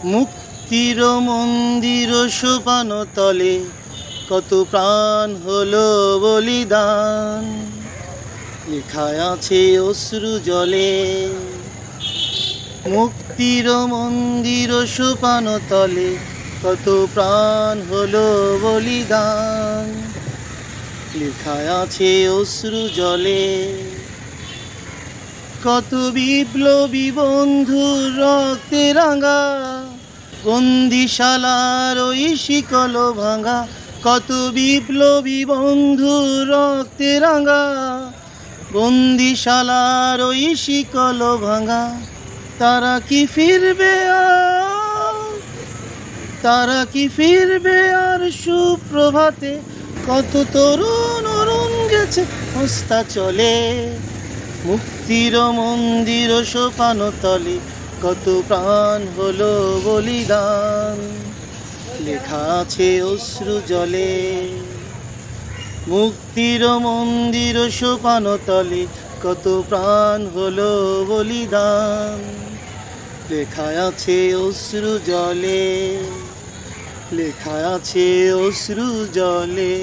মুক্তির মন্দির সোপান তলে কত প্রাণ হলো বলিদান, লেখায় আছে অশ্রু জলে। মুক্তির মন্দির সোপান তলে কত প্রাণ হলো বলিদান, লেখায় আছে অশ্রু জলে। কত বিপ্লবী বন্ধুর রক্তে রাঙা বন্দিশালার ওই শিকল ভাঙা, কত বিপ্লবী বন্ধুর রক্তে রাঙা বন্দিশালার ওই শিকল ভাঙা। তারা কি ফিরবে আর, তারা কি ফিরবে আর সুপ্রভাতে? কত তরুণ অরুণ গেছে হস্তা চলে। মুক্তির মন্দির সোপান তলে কত প্রাণ হলো বলিদান, লেখা আছে অশ্রু জলে। মুক্তির মন্দির সোপান তলে কত প্রাণ হলো বলিদান, লেখা আছে অশ্রু জলে, লেখা আছে অশ্রু জলে।